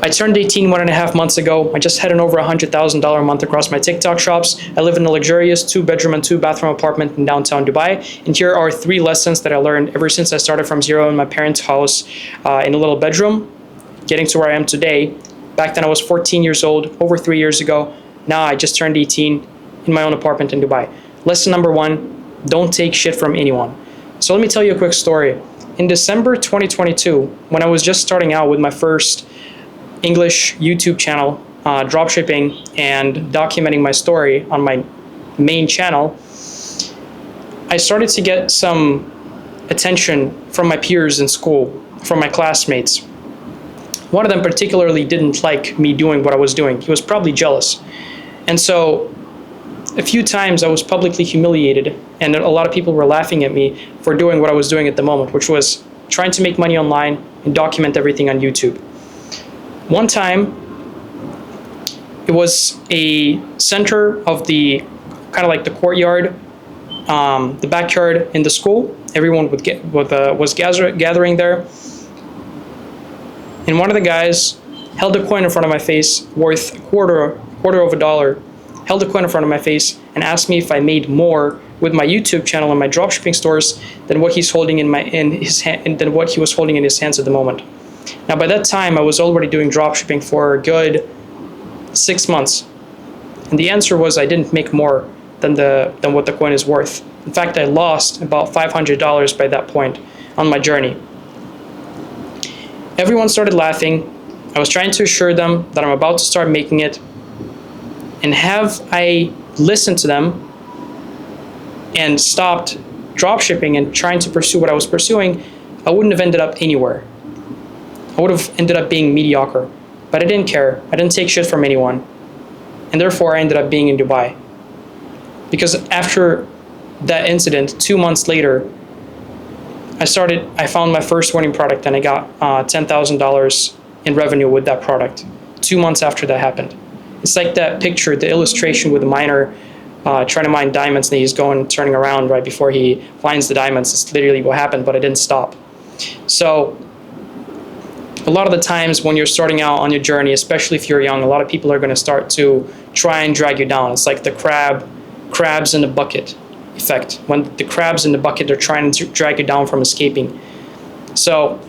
I turned 18 1.5 months ago. I just had an over $100,000 a month across my TikTok shops. I live in a luxurious 2-bedroom and 2-bathroom apartment in downtown Dubai. And here are 3 lessons that I learned ever since I started from zero in my parents' house in a little bedroom, getting to where I am today. Back then I was 14 years old, over 3 years ago. Now I just turned 18 in my own apartment in Dubai. Lesson number 1, don't take shit from anyone. So let me tell you a quick story. In December 2022, when I was just starting out with my first English YouTube channel, dropshipping and documenting my story on my main channel, I started to get some attention from my peers in school, from my classmates. One of them particularly didn't like me doing what I was doing. He was probably jealous. And so a few times I was publicly humiliated, and a lot of people were laughing at me for doing what I was doing at the moment, which was trying to make money online and document everything on YouTube. One time, it was a center of the, kind of like the courtyard, the backyard in the school. Everyone was gathering there. And one of the guys held a coin in front of my face worth a quarter of a dollar, held a coin in front of my face and asked me if I made more with my YouTube channel and my dropshipping stores than what he's holding than what he was holding in his hands at the moment. Now, by that time, I was already doing dropshipping for a good 6 months. And the answer was I didn't make more than what the coin is worth. In fact, I lost about $500 by that point on my journey. Everyone started laughing. I was trying to assure them that I'm about to start making it. And have I listened to them and stopped dropshipping and trying to pursue what I was pursuing, I wouldn't have ended up anywhere. I would have ended up being mediocre, but I didn't care. I didn't take shit from anyone. And therefore I ended up being in Dubai. Because after that incident, 2 months later, I found my first winning product and I got $10,000 in revenue with that product 2 months after that happened. It's like that picture, the illustration with the miner trying to mine diamonds and he's turning around right before he finds the diamonds. It's literally what happened, but I didn't stop. So a lot of the times when you're starting out on your journey, especially if you're young, a lot of people are going to start to try and drag you down. It's like the crabs in the bucket effect. When the crabs in the bucket are trying to drag you down from escaping. So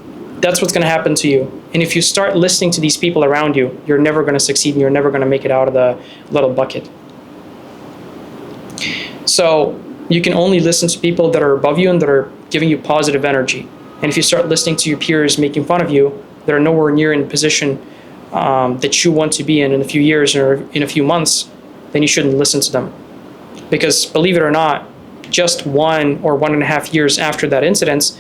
that's what's going to happen to you. And if you start listening to these people around you, you're never going to succeed and you're never going to make it out of the little bucket. So you can only listen to people that are above you and that are giving you positive energy. And if you start listening to your peers making fun of you, that are nowhere near in the position that you want to be in a few years or in a few months, then you shouldn't listen to them. Because believe it or not, just 1 or 1.5 years after that incident,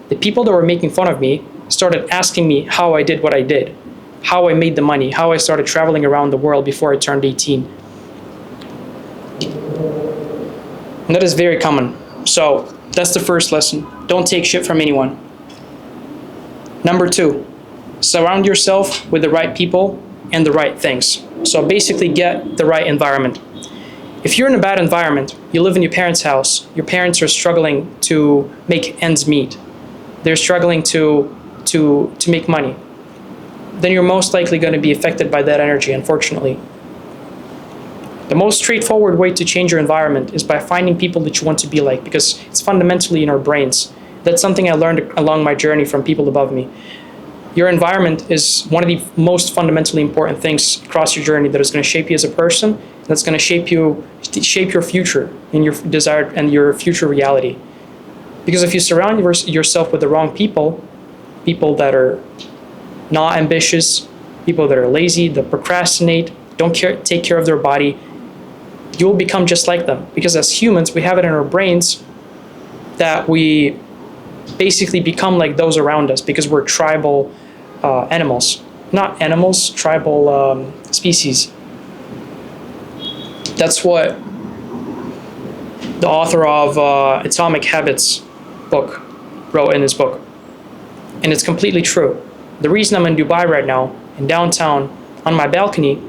the people that were making fun of me started asking me how I did what I did, how I made the money, how I started traveling around the world before I turned 18. And that is very common. So that's the first lesson. Don't take shit from anyone. Number 2, surround yourself with the right people and the right things. So basically get the right environment. If you're in a bad environment, you live in your parents' house, your parents are struggling to make ends meet. They're struggling to make money. Then you're most likely going to be affected by that energy, unfortunately. The most straightforward way to change your environment is by finding people that you want to be like, because it's fundamentally in our brains. That's something I learned along my journey from people above me. Your environment is one of the most fundamentally important things across your journey that is going to shape you as a person, that's going to shape your future and your desired and your future reality. Because if you surround yourself with the wrong people, people that are not ambitious, people that are lazy, that procrastinate, don't take care of their body, you will become just like them. Because as humans, we have it in our brains that we basically become like those around us because we're tribal animals. Not animals, tribal species. That's what the author of Atomic Habits book wrote in his book. And it's completely true. The reason I'm in Dubai right now, in downtown, on my balcony,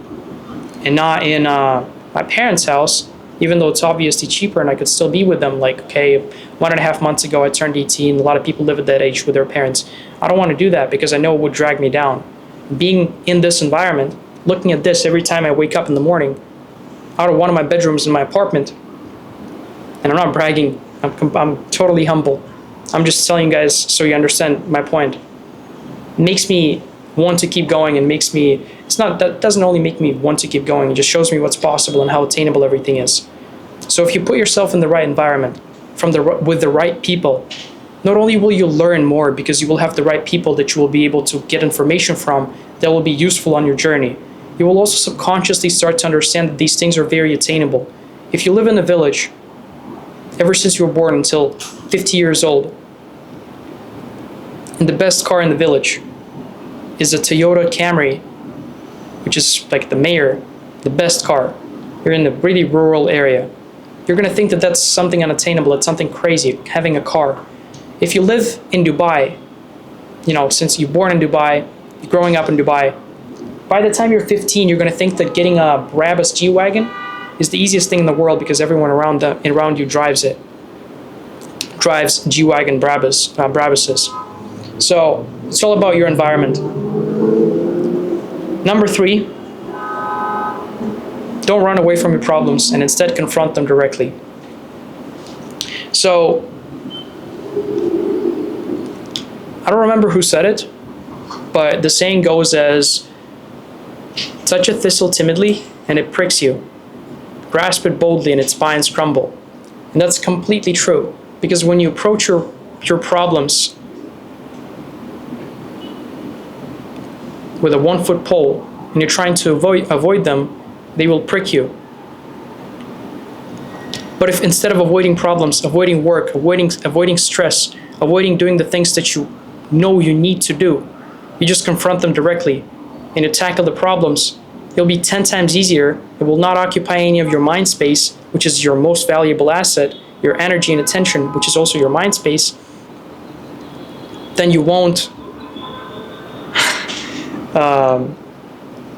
and not in my parents' house, even though it's obviously cheaper and I could still be with them, like, okay, 1.5 months ago I turned 18, a lot of people live at that age with their parents. I don't want to do that because I know it would drag me down. being in this environment, looking at this every time I wake up in the morning, out of one of my bedrooms in my apartment, and I'm not bragging, I'm totally humble. I'm just telling you guys so you understand my point. It makes me want to keep going, and that doesn't only make me want to keep going, it just shows me what's possible and how attainable everything is. So if you put yourself in the right environment, with the right people, not only will you learn more because you will have the right people that you will be able to get information from that will be useful on your journey, you will also subconsciously start to understand that these things are very attainable. If you live in a village, ever since you were born until 50 years old, and the best car in the village is a Toyota Camry, which is like the best car, you're in a really rural area, you're going to think that that's something unattainable, it's something crazy, having a car. If you live in Dubai, since you're born in Dubai, you're growing up in Dubai, by the time you're 15, you're going to think that getting a Brabus G-Wagon is the easiest thing in the world because everyone around you drives G-Wagon Brabuses. So it's all about your environment. Number 3, don't run away from your problems and instead confront them directly. So I don't remember who said it, but the saying goes as, touch a thistle timidly and it pricks you. Grasp it boldly and its spines crumble. And that's completely true, because when you approach your problems with a 1-foot pole and you're trying to avoid them, they will prick you. But if instead of avoiding problems, avoiding work, avoiding stress, avoiding doing the things that you know you need to do, you just confront them directly and you tackle the problems, it'll be 10 times easier. It will not occupy any of your mind space, which is your most valuable asset, your energy and attention, which is also your mind space. Then you won't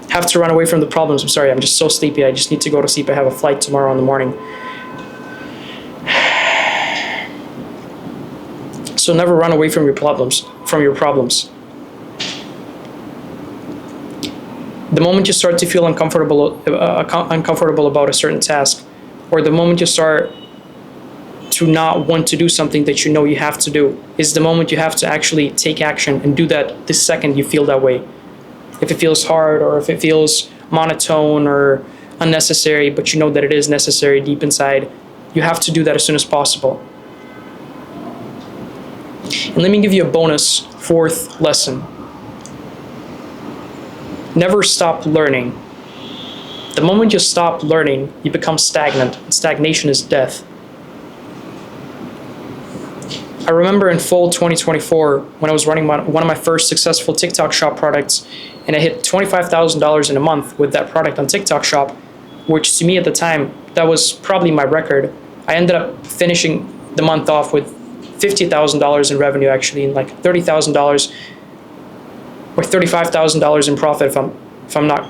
have to run away from the problems. I'm sorry, I'm just so sleepy. I just need to go to sleep. I have a flight tomorrow in the morning. So never run away from your problems. The moment you start to feel uncomfortable about a certain task, or the moment you start to not want to do something that you know you have to do, is the moment you have to actually take action and do that the second you feel that way. If it feels hard, or if it feels monotone or unnecessary, but you know that it is necessary deep inside, you have to do that as soon as possible. And let me give you a bonus 4th lesson. Never stop learning. The moment you stop learning, you become stagnant. Stagnation is death. I remember in fall 2024, when I was running one of my first successful TikTok shop products, and I hit $25,000 in a month with that product on TikTok shop, which to me at the time, that was probably my record. I ended up finishing the month off with $50,000 in revenue, actually, and like $30,000 or $35,000 in profit, if I'm not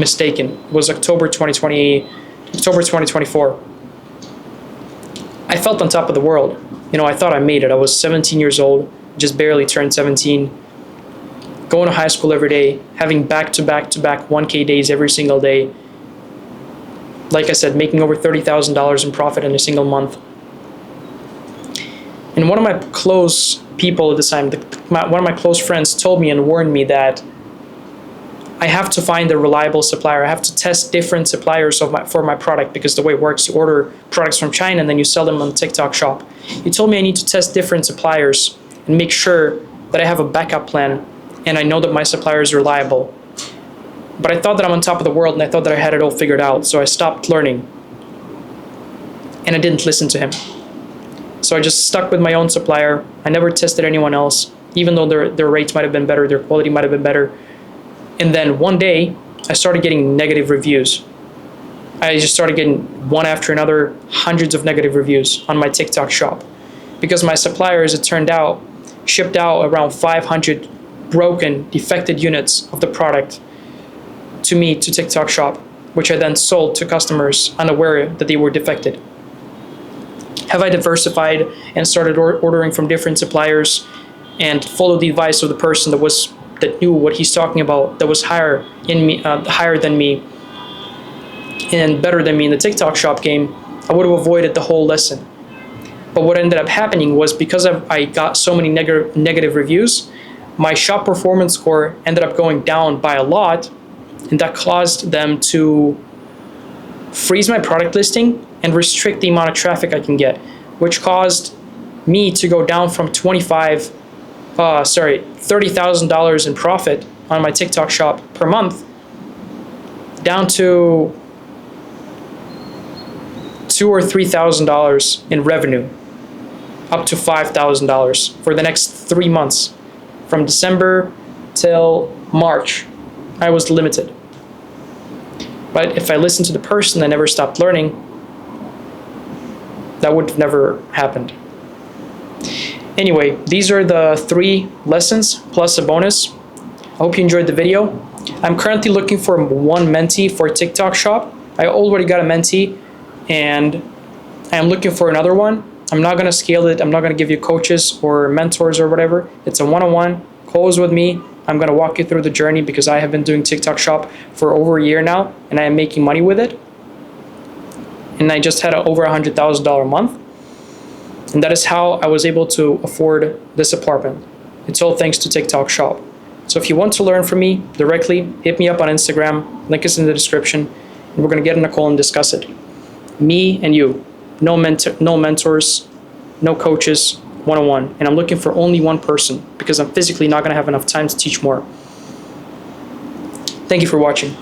mistaken. It was October 2024. I felt on top of the world. I thought I made it. I was 17 years old, just barely turned 17, going to high school every day, having back-to-back 1K days every single day. Like I said, making over $30,000 in profit in a single month. And one of my close people at the time, one of my close friends told me and warned me that I have to find a reliable supplier. I have to test different suppliers for my product, because the way it works, you order products from China and then you sell them on the TikTok shop. He told me I need to test different suppliers and make sure that I have a backup plan and I know that my supplier is reliable. But I thought that I'm on top of the world and I thought that I had it all figured out, so I stopped learning and I didn't listen to him. So I just stuck with my own supplier. I never tested anyone else, even though their rates might have been better, their quality might have been better. And then one day, I started getting negative reviews. I just started getting one after another, hundreds of negative reviews on my TikTok shop. Because my supplier, as it turned out, shipped out around 500 broken, defected units of the product to me, to TikTok shop, which I then sold to customers unaware that they were defected. Have I diversified and started ordering from different suppliers and followed the advice of the person that was that knew what he's talking about, that was higher than me and better than me in the TikTok shop game, I would have avoided the whole lesson. But what ended up happening was, because I got so many negative reviews, my shop performance score ended up going down by a lot, and that caused them to freeze my product listing and restrict the amount of traffic I can get, which caused me to go down from $30,000 in profit on my TikTok shop per month down to $2,000 or $3,000 in revenue, up to $5,000 for the next 3 months. From December till March, I was limited. But if I listened to the person and never stopped learning, that would have never happened. Anyway, these are the 3 lessons plus a bonus. I hope you enjoyed the video. I'm currently looking for 1 mentee for TikTok shop. I already got a mentee, and I'm looking for another one. I'm not going to scale it. I'm not going to give you coaches or mentors or whatever. It's a one-on-one. Close with me. I'm going to walk you through the journey, because I have been doing TikTok shop for over a year now, and I am making money with it. And I just had over $100,000 a month. And that is how I was able to afford this apartment. It's all thanks to TikTok shop. So if you want to learn from me directly, hit me up on Instagram. Link is in the description. And we're going to get on a call and discuss it. Me and you. No mentors, no coages, one-on-one. And I'm looking for only 1 person, because I'm physically not going to have enough time to teach more. Thank you for watching.